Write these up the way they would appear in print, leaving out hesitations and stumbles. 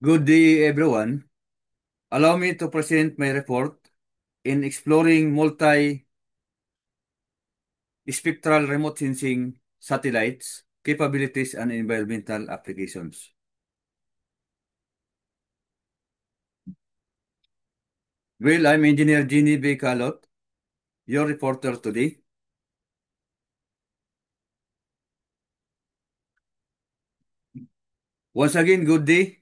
Good day, everyone. Allow me to present my report in exploring multi-spectral remote sensing satellites, capabilities, and environmental applications. Well, I'm Engineer Jeannie B. Calot, your reporter today. Once again, good day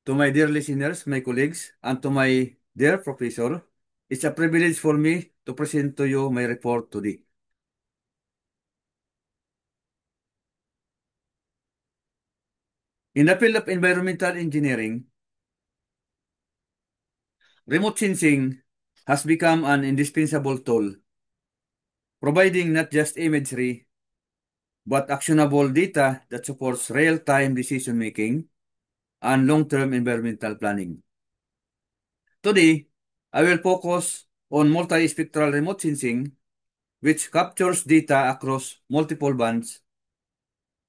to my dear listeners, my colleagues, and to my dear professor. It's a privilege for me to present to you my report today. In the field of environmental engineering, remote sensing has become an indispensable tool, providing not just imagery, but actionable data that supports real-time decision-making and long-term environmental planning. Today, I will focus on multispectral remote sensing, which captures data across multiple bands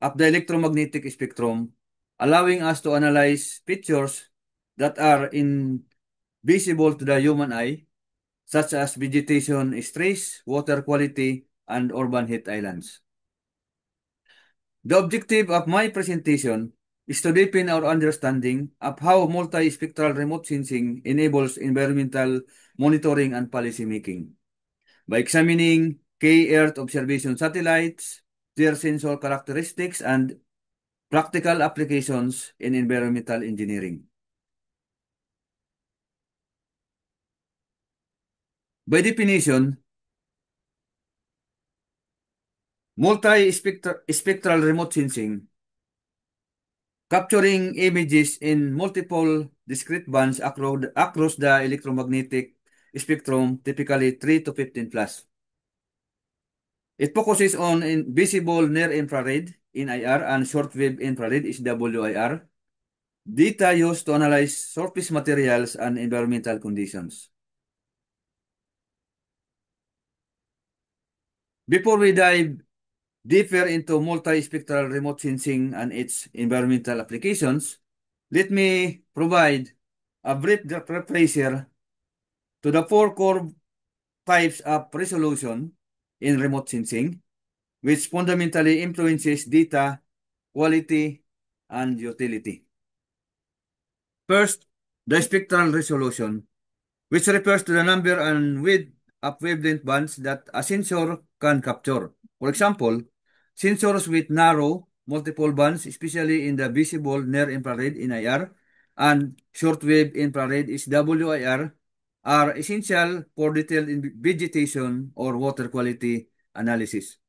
of the electromagnetic spectrum, allowing us to analyze features that are invisible to the human eye, such as vegetation stress, water quality, and urban heat islands. The objective of my presentation is to deepen our understanding of how multispectral remote sensing enables environmental monitoring and policy making by examining key Earth observation satellites, their sensor characteristics, and practical applications in environmental engineering. By definition, multispectral remote sensing capturing images in multiple discrete bands across the electromagnetic spectrum, typically 3 to 15 plus. It focuses on visible near-infrared (NIR) and short-wave infrared (SWIR) data used to analyze surface materials and environmental conditions. Before we dive deeper into multispectral remote sensing and its environmental applications, let me provide a brief refresher to the four core types of resolution in remote sensing, which fundamentally influences data quality and utility. First, the spectral resolution, which refers to the number and width of wavelength bands that a sensor can capture. For example, sensors with narrow, multiple bands, especially in the visible near-infrared (NIR) and short-wave infrared (SWIR), are essential for detailed vegetation or water quality analysis.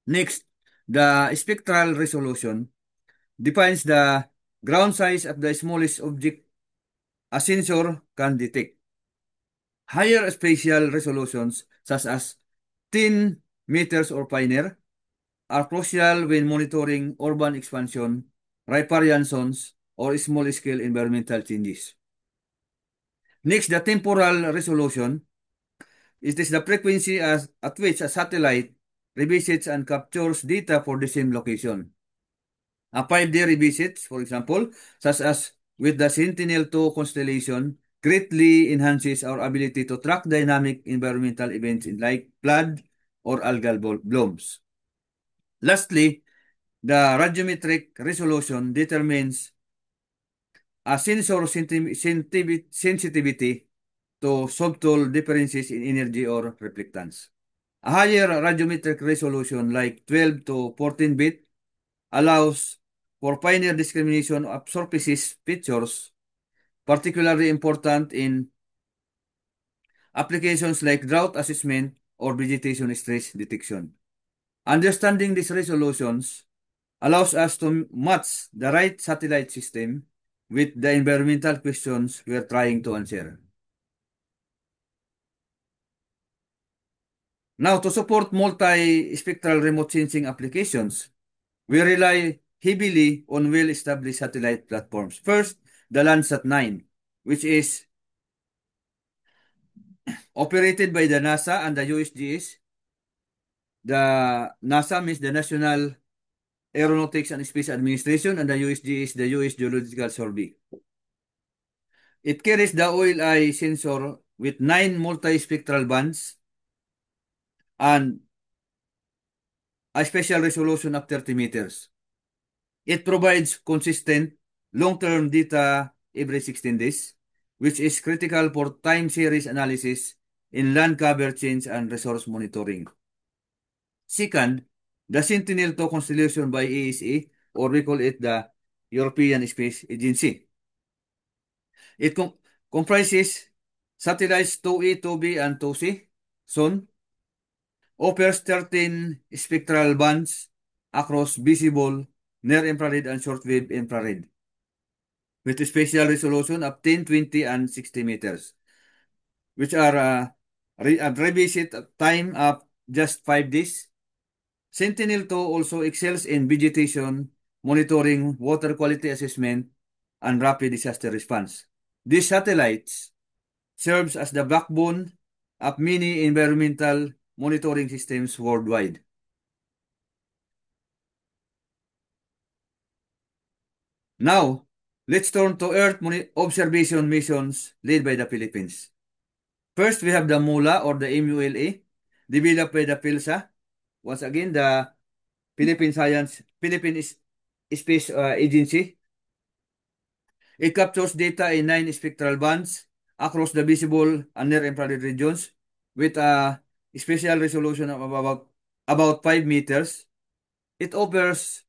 Next, the spectral resolution defines the ground size of the smallest object a sensor can detect. Higher spatial resolutions, such as 10 meters or finer, are crucial when monitoring urban expansion, riparian zones, or small-scale environmental changes. Next, the temporal resolution. It is the frequency at which a satellite revisits and captures data for the same location. A 5-day revisit, for example, such as with the Sentinel-2 constellation, greatly enhances our ability to track dynamic environmental events like flood or algal blooms. Lastly, the radiometric resolution determines a sensor sensitivity to subtle differences in energy or reflectance. A higher radiometric resolution like 12 to 14-bit allows for finer discrimination of surfaces features, particularly important in applications like drought assessment or vegetation stress detection. Understanding these resolutions allows us to match the right satellite system with the environmental questions we are trying to answer. Now, to support multi-spectral remote sensing applications, we rely heavily on well-established satellite platforms. First, the Landsat 9, which is operated by the NASA and the USGS. The NASA means the National Aeronautics and Space Administration, and the USG is the US Geological Survey. It carries the oil eye sensor with 9 multispectral bands and a special resolution of 30 meters. It provides consistent long-term data every 16 days, which is critical for time series analysis in land cover change and resource monitoring. Second, the Sentinel-2 constellation by ESA, or we call it the European Space Agency. It comprises satellites 2A, 2B, and 2C. Sun offers 13 spectral bands across visible, near-infrared, and short-wave infrared, with a spatial resolution of 10, 20, and 60 meters, which are a revisit time of just 5 days. Sentinel-2 also excels in vegetation monitoring, water quality assessment, and rapid disaster response. These satellites serves as the backbone of many environmental monitoring systems worldwide. Now, let's turn to Earth observation missions led by the Philippines. First, we have the MULA or the MULA, developed by the PhilSA. Once again, the Philippine Space Agency. It captures data in 9 spectral bands across the visible and near-infrared regions with a spatial resolution of about 5 meters. It offers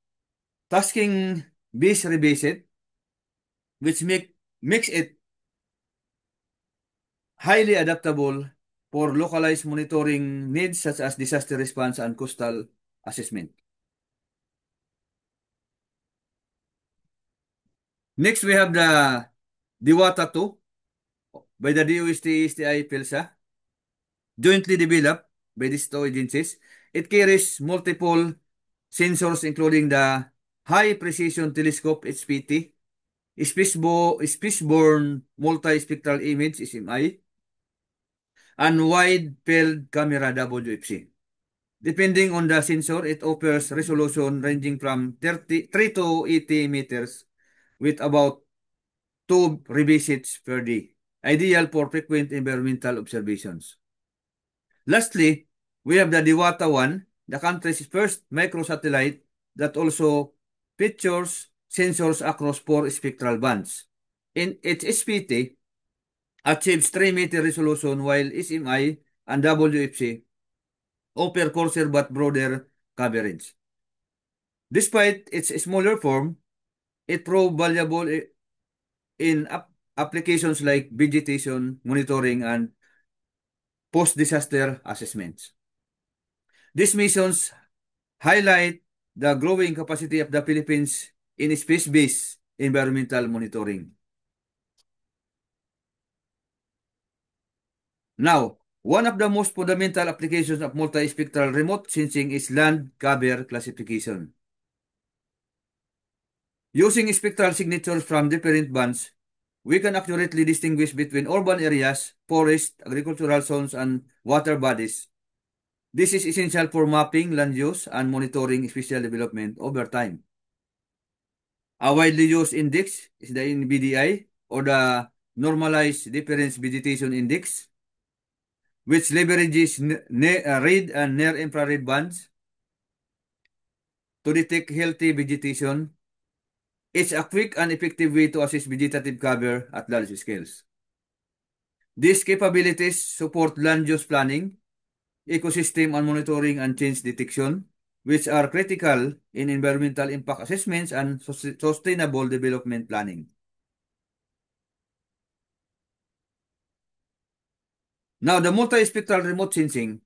tasking base revisit, which makes it highly adaptable for localized monitoring needs such as disaster response and coastal assessment. Next, we have the Diwata 2 by the DOST-STI PhilSA, jointly developed by these two agencies. It carries multiple sensors including the High Precision Telescope HPT, Spaceborne Multispectral Image SMI, and Wide Field Camera WFC. Depending on the sensor, it offers resolution ranging from 3 to 80 meters with about 2 revisits per day, ideal for frequent environmental observations. Lastly, we have the Diwata 1, the country's first microsatellite that also features sensors across 4 spectral bands. In its SPT, achieves 3-meter resolution while SMI and WFC offer coarser but broader coverage. Despite its smaller form, it proved valuable in applications like vegetation monitoring and post-disaster assessments. These missions highlight the growing capacity of the Philippines in space-based environmental monitoring. Now, one of the most fundamental applications of multispectral remote sensing is land cover classification. Using spectral signatures from different bands, we can accurately distinguish between urban areas, forests, agricultural zones, and water bodies. This is essential for mapping land use and monitoring spatial development over time. A widely used index is the NBDI, or the Normalized Difference Vegetation Index, which leverages red and near-infrared bands to detect healthy vegetation. It's a quick and effective way to assess vegetative cover at large scales. These capabilities support land use planning, ecosystem and monitoring, and change detection, which are critical in environmental impact assessments and sustainable development planning. Now, the multispectral remote sensing.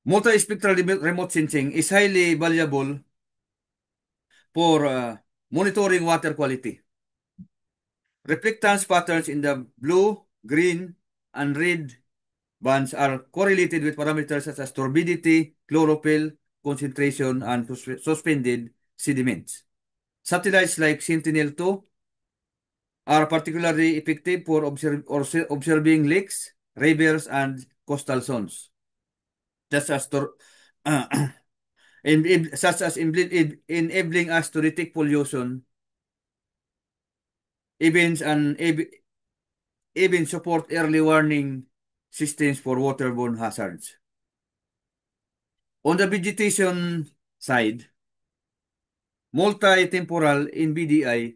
Multispectral remote sensing is highly valuable for monitoring water quality. Reflectance patterns in the blue, green, and red bands are correlated with parameters such as turbidity, chlorophyll, concentration, and suspended sediments. Satellites like Sentinel-2 are particularly effective for observing lakes, rivers, and coastal zones, such as, enabling us to detect pollution events and even support early warning systems for waterborne hazards. On the vegetation side, multi-temporal NVDI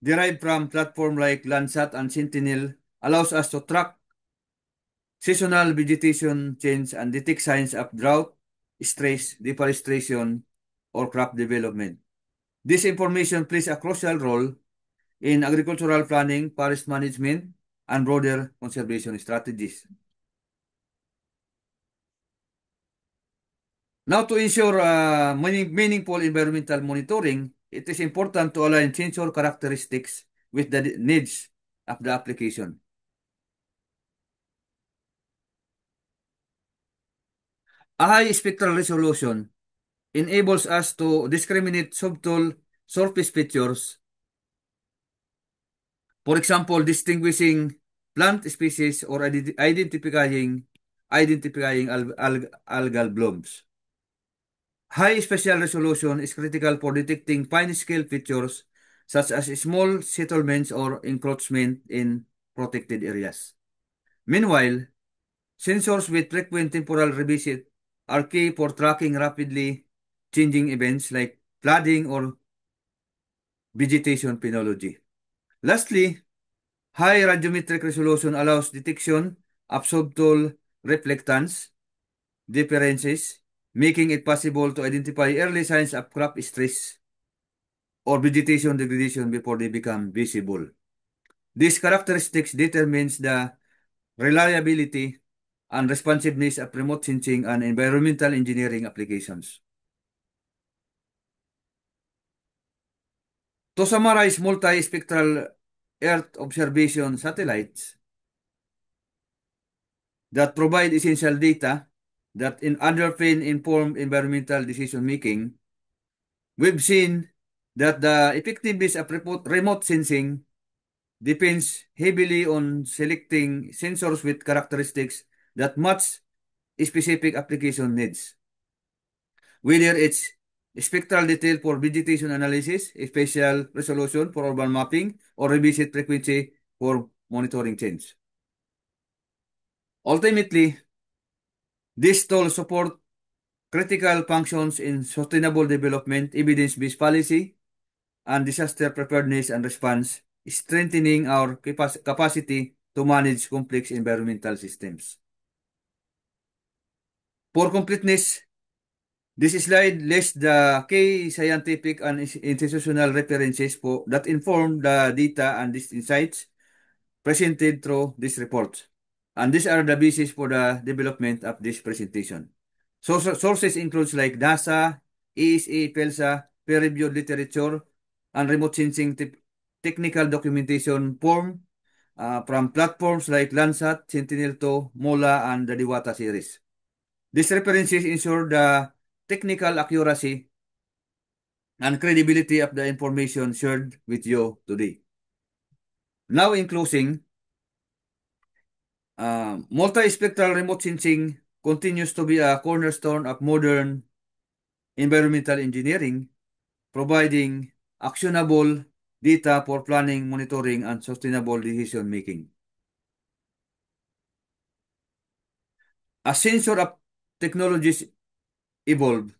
derived from platforms like Landsat and Sentinel allows us to track seasonal vegetation change and detect signs of drought, stress, deforestation, or crop development. This information plays a crucial role in agricultural planning, forest management, and broader conservation strategies. Now, to ensure meaningful environmental monitoring, it is important to align sensor characteristics with the needs of the application. A high spectral resolution enables us to discriminate subtle surface features, for example, distinguishing plant species or identifying algal blooms. High spatial resolution is critical for detecting fine-scale features such as small settlements or encroachment in protected areas. Meanwhile, sensors with frequent temporal revisit are key for tracking rapidly changing events like flooding or vegetation phenology. Lastly, high radiometric resolution allows detection of subtle reflectance differences, making it possible to identify early signs of crop stress or vegetation degradation before they become visible. These characteristics determines the reliability and responsiveness of remote sensing and environmental engineering applications. To summarize, multispectral Earth observation satellites that provide essential data that underpin informed environmental decision making, we've seen that the effectiveness of remote sensing depends heavily on selecting sensors with characteristics that match specific application needs. Whether it's spectral detail for vegetation analysis, spatial resolution for urban mapping, or revisit frequency for monitoring change. Ultimately, these tools support critical functions in sustainable development, evidence-based policy, and disaster preparedness and response, strengthening our capacity to manage complex environmental systems. For completeness, this slide lists the key scientific and institutional references that inform the data and these insights presented through this report. And these are the basis for the development of this presentation. Sources includes like NASA, ESA, PELSA, peer-reviewed literature, and remote sensing technical documentation from platforms like Landsat, Sentinel-2, MOLA, and the Diwata series. These references ensure the technical accuracy and credibility of the information shared with you today. Now, in closing, multispectral remote sensing continues to be a cornerstone of modern environmental engineering, providing actionable data for planning, monitoring, and sustainable decision making. As sensor of technologies evolve,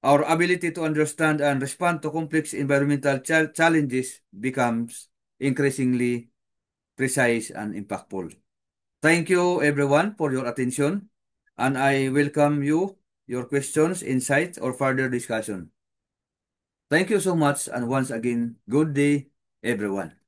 our ability to understand and respond to complex environmental challenges becomes increasingly precise and impactful. Thank you everyone for your attention, and I welcome your questions, insights, or further discussion. Thank you so much, and once again, good day, everyone.